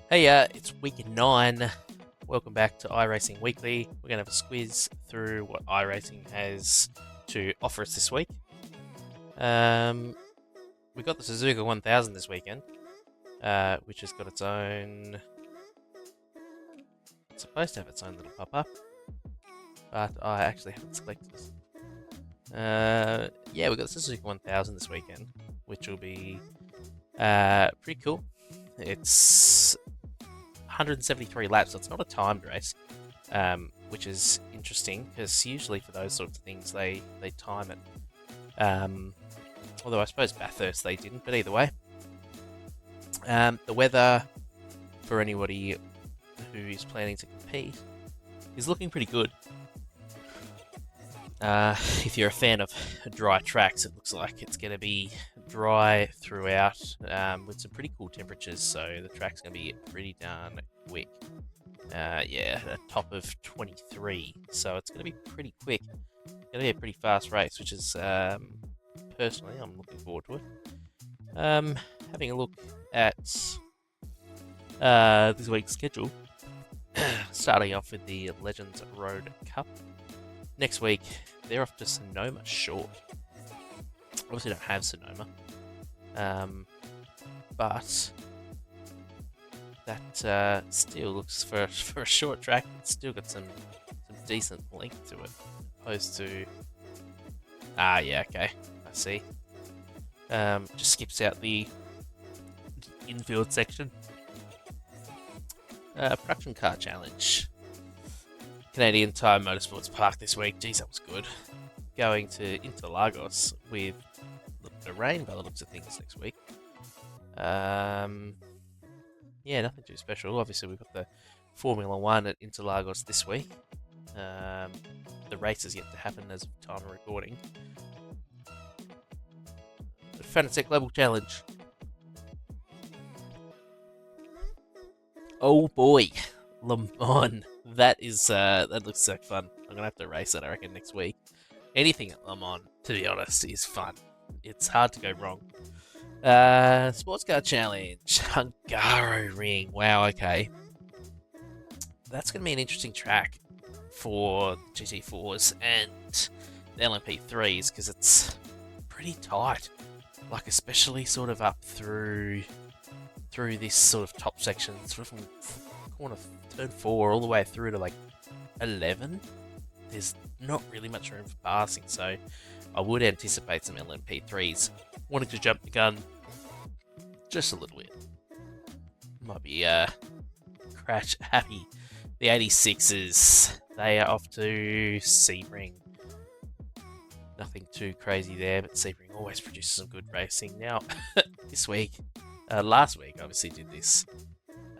Hey, it's week 9. Welcome back to iRacing Weekly. We're going to have a squiz through what iRacing has to offer us this week. We got the Suzuka 1000 this weekend, which has got its own. It's supposed to have its own little pop-up, but I actually haven't selected it. Yeah, we got the Suzuka 1000 this weekend, which will be pretty cool. It's 173 laps, so it's not a timed race, which is interesting because usually for those sorts of things they time it. Although I suppose Bathurst they didn't, but either way. The weather for anybody who is planning to compete is looking pretty good. If you're a fan of dry tracks, it looks like it's going to be dry throughout with some pretty cool temperatures, so the track's going to be pretty darn quick. Yeah, a top of 23, so it's going to be pretty quick. It's going to be a pretty fast race, which is, personally, I'm looking forward to it. Having a look at this week's schedule, starting off with the Legends Road Cup. Next week, they're off to Sonoma Short. Obviously, don't have Sonoma, but that still looks for a short track. It's still got some decent length to it, opposed to yeah, okay, I see. Just skips out the infield section. Production car challenge. Canadian Tire Motorsports Park this week. Geez, that was good. Going to Interlagos with the rain by the looks of things next week. Yeah, nothing too special. Obviously, we've got the Formula 1 at Interlagos this week. The race is yet to happen as of time of recording. The Fanatec Global Challenge. Oh boy, Le Mans. That looks so fun. I'm gonna have to race that, I reckon, next week. Anything at Le Mans, to be honest, is fun. It's hard to go wrong. Sports Car Challenge, Hungaroring. Wow, okay. That's gonna be an interesting track for GT4s and the LMP3s because it's pretty tight. Like especially sort of up through this sort of top section, sort of from corner turn 4 all the way through to like 11. There's not really much room for passing, so I would anticipate some LMP3s wanting to jump the gun just a little bit. Might be crash happy. The 86s, they are off to Sebring. Nothing too crazy there, but Sebring always produces some good racing. Now, this week, last week, I obviously did this.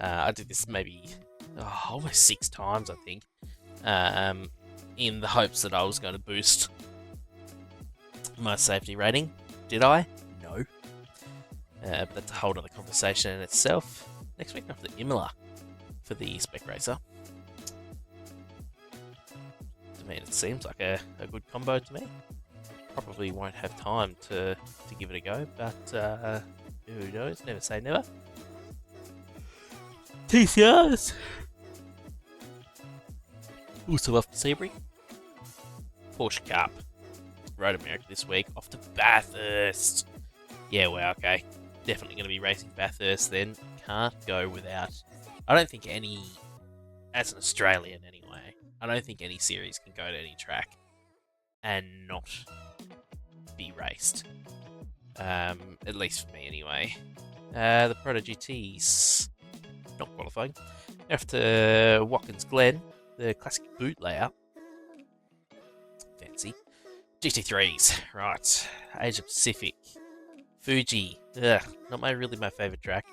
I did this maybe almost 6 times, I think, in the hopes that I was going to boost my safety rating. Did I? No. But that's a whole other conversation in itself. Next week, after Imola for the Spec Racer. To me, it seems like a good combo to me. Probably won't have time to give it a go, but who knows? Never say never. TCRs! Also off to Sebring. Porsche Cup. Road America this week. Off to Bathurst. Yeah, well, okay. Definitely going to be racing Bathurst then. Can't go without... I don't think any... As an Australian anyway, I don't think any series can go to any track and not be raced. At least for me anyway. The Proto GTs... Not qualifying. After Watkins Glen, the classic boot layout. Fancy. GT3s, right. Asia Pacific. Fuji. Ugh, not really my favourite track.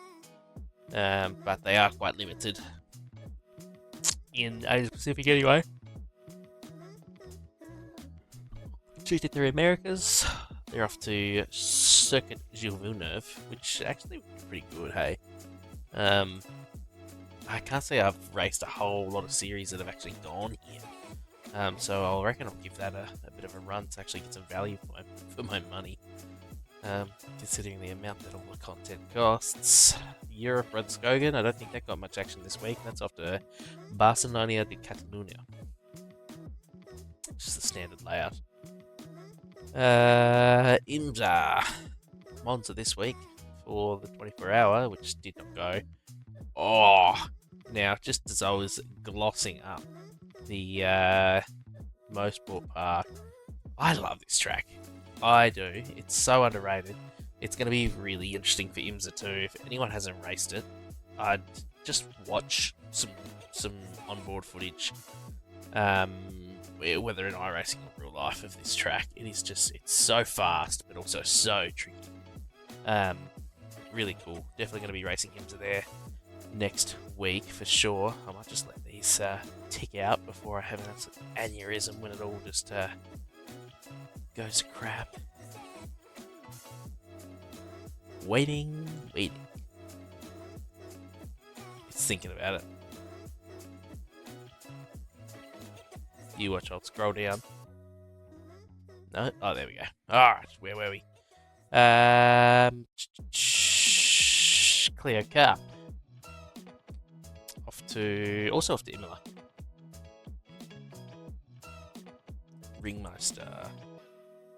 But they are quite limited in Asia Pacific anyway. GT3 Americas. They're off to Circuit Gilles Villeneuve, which actually would be pretty good, hey. I can't say I've raced a whole lot of series that have actually gone here. So I reckon I'll give that a bit of a run to actually get some value for my money. considering the amount that all the content costs. Europe, Rodskogan, I don't think that got much action this week. That's after Barcelona de Catalunya. Just the standard layout. IMSA. Monza this week for the 24-hour, which did not go. Oh, now, just as I was glossing up the Mosport Park, I love this track. I do. It's so underrated. It's going to be really interesting for IMSA too. If anyone hasn't raced it, I'd just watch some onboard footage, whether in iRacing or real life, of this track. It's so fast, but also so tricky. Really cool. Definitely going to be racing IMSA there next week for sure. I might just let these tick out before I have an absolute aneurysm when it all just goes to crap. Waiting. It's thinking about it. You watch, I'll scroll down. No? Oh, there we go. Alright, where were we? Clio Cup. Off to Imola. Ringmeister.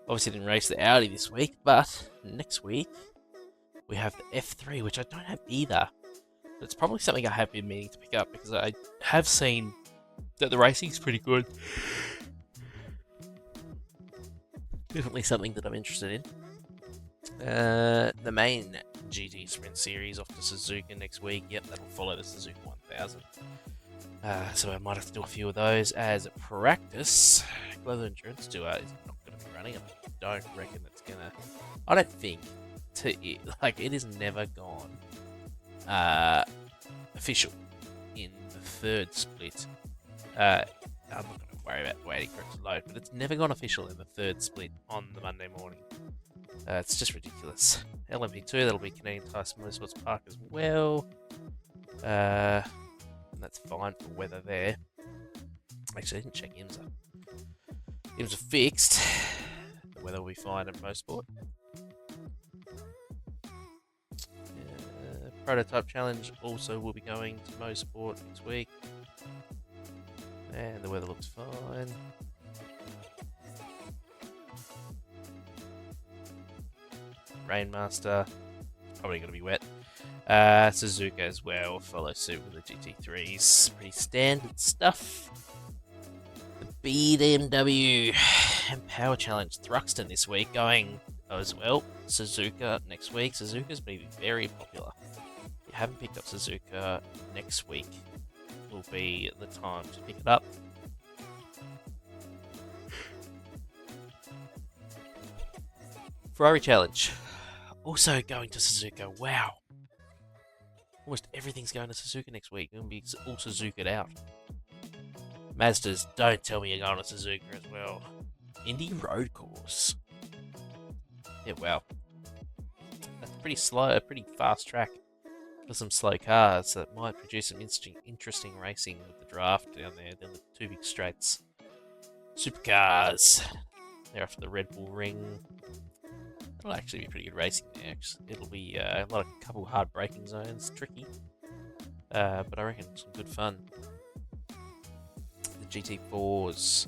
Obviously didn't race the Audi this week, but next week we have the F3, which I don't have either. But it's probably something I have been meaning to pick up because I have seen that the racing's pretty good. Definitely something that I'm interested in. The main GT Sprint Series off to Suzuka next week. Yep, that'll follow the Suzuka 1000. So I might have to do a few of those as practice. Global Endurance Tour is not going to be running. I don't reckon it's going to... I don't think... it is never gone official in the third split. I'm not going to worry about waiting for it to load, but it's never gone official in the third split on the Monday morning. It's just ridiculous. LMP2, that'll be Canadian Tyson Motorsports Park as well. And that's fine for weather there. Actually, I didn't check IMSA. IMSA fixed. The weather will be fine at Mosport. Prototype Challenge also will be going to Mosport next week. And the weather looks fine. Rainmaster, probably going to be wet. Suzuka as well, follow suit with the GT3s. Pretty standard stuff. The BMW and Power Challenge Thruxton this week going as well. Suzuka next week. Suzuka's going to be very popular. If you haven't picked up Suzuka, next week will be the time to pick it up. Ferrari Challenge. Also going to Suzuka. Wow. Almost everything's going to Suzuka next week. It's going to be all Suzuka out. Mazdas, don't tell me you're going to Suzuka as well. Indy Road Course. Yeah, wow. That's pretty slow, a pretty fast track for some slow cars. So it might produce some interesting racing with the draft down there. Then the two big straights. Supercars. They're off the Red Bull Ring. It'll actually be pretty good racing there. It'll be a couple hard braking zones, tricky, but I reckon some good fun. The GT4s,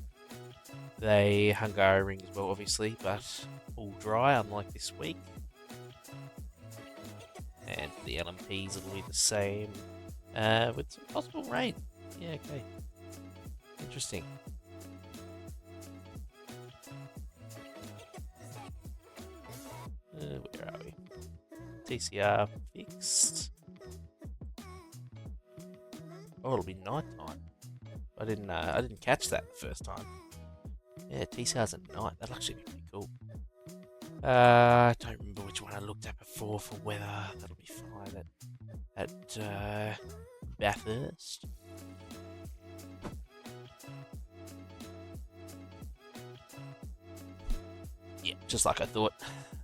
they Hungaroring as well, obviously, but all dry, unlike this week. And for the LMPs, it'll be the same, with some possible rain. Yeah, okay. Interesting. Where are we? TCR fixed. Oh, it'll be night time. I didn't catch that the first time. Yeah, TCR's at night. That'll actually be pretty cool. I don't remember which one I looked at before for weather. That'll be fine at Bathurst. Yeah, just like I thought.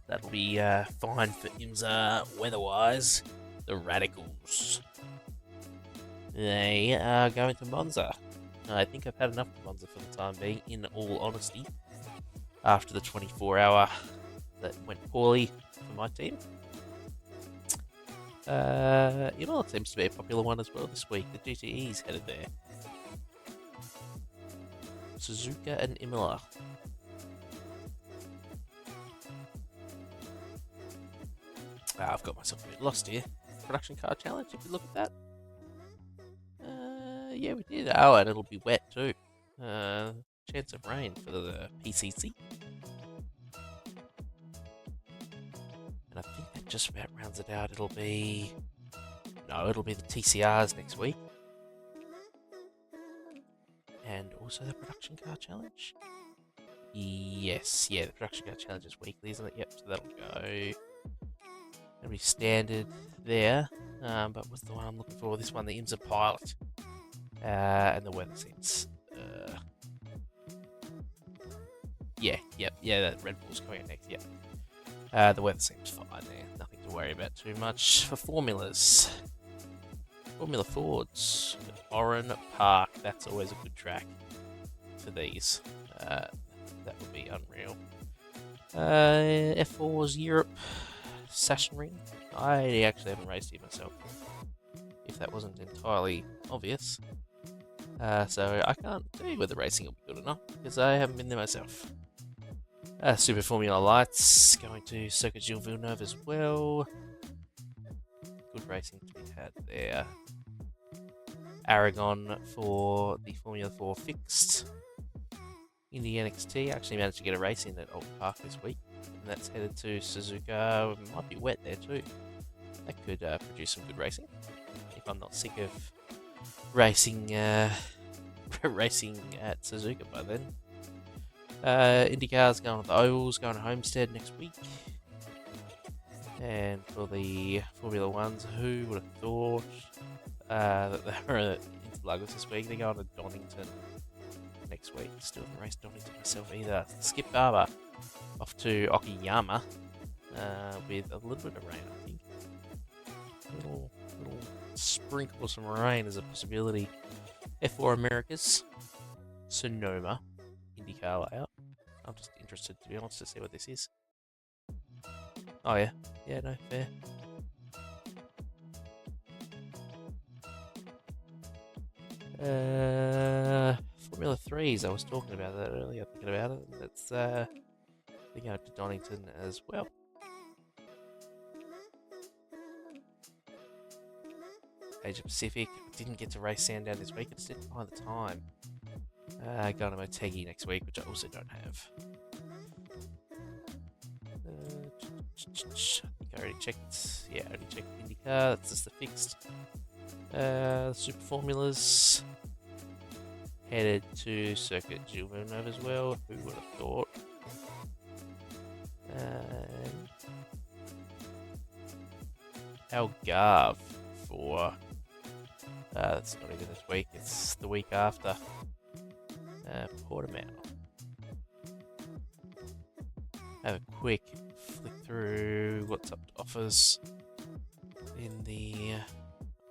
That'll be fine for IMSA weather-wise. The Radicals. They are going to Monza. I think I've had enough of Monza for the time being, in all honesty. After the 24-hour that went poorly for my team. Imola seems to be a popular one as well this week. The GTE's headed there. Suzuka and Imola. I've got myself a bit lost here. Production car challenge, if you look at that. Yeah, we did. Oh, and it'll be wet too. Chance of rain for the PCC. And I think that just about rounds it out. It'll be the TCRs next week. And also the production car challenge. Yes, yeah, the production car challenge is weekly, isn't it? Yep, so that'll go. It'll be standard there. But what's the one I'm looking for? This one, the IMSA Pilot. And the weather seems. Yeah, that Red Bull's coming out next, yeah. The weather seems fine there. Nothing to worry about too much. For formulas. Formula Fords. Oran Park. That's always a good track for these. That would be unreal. F4's Europe. Sachsenring. I actually haven't raced here myself, if that wasn't entirely obvious. So I can't tell you whether racing will be good or not, because I haven't been there myself. Super Formula Lights, going to Circuit Gilles Villeneuve as well. Good racing to be had there. Aragon for the Formula 4 fixed. Indy NXT, I actually managed to get a race in at Old Park this week, and that's headed to Suzuka. It might be wet there too. That could produce some good racing, if I'm not sick of racing racing at Suzuka by then. IndyCar's going to the Ovals, going to Homestead next week. And for the Formula Ones, who would have thought that they were in Lagos this week? They're going to Donington next week. Still haven't raced Donington myself either. Skip Barber off to Okayama with a little bit of rain, I think. Little sprinkle of some rain is a possibility. F4 Americas, Sonoma, IndyCar layout. I'm just interested, to be honest, to see what this is. Oh yeah, no, fair. Formula 3s, I was talking about that earlier, thinking about it. That's they're going to Donington as well. Asia Pacific, didn't get to race Sandown this week, I just didn't find the time. Going to Motegi next week, which I also don't have. I think I already checked. Yeah, I already checked IndyCar. That's just the fixed. Super Formulas headed to Circuit Gilles Villeneuve as well. Who would have thought? Algarve for. That's not even this week. It's the week after. Portimao. Have a quick flick through what's up to offers in the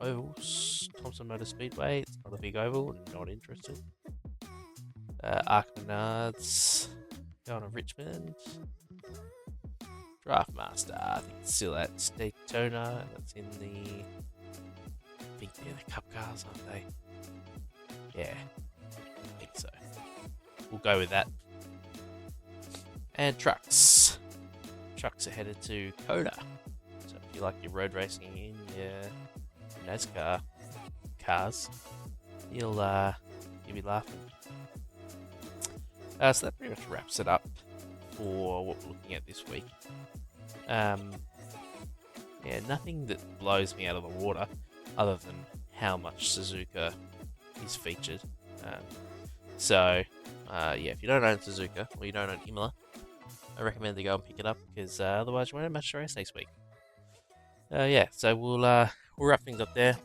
ovals. Thompson Motor Speedway. It's not a big oval. Not interested. Arc Menards. Going to Richmond. Draftmaster. I think it's still at Daytona. And that's in the. I think they're the Cup cars, aren't they? Yeah. I think so. We'll go with that. And trucks. Trucks are headed to Coda. So if you like your road racing in your NASCAR cars, you'll be laughing. So that pretty much wraps it up for what we're looking at this week. Yeah, nothing that blows me out of the water other than how much Suzuka is featured. So if you don't own Suzuka or you don't own Imola, I recommend to go and pick it up because otherwise you won't have much to race next week. So we'll wrap things up there.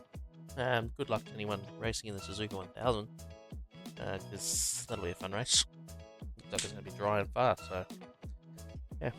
Good luck to anyone racing in the Suzuka 1000 because that'll be a fun race. Looks like it's going to be dry and fast, so yeah.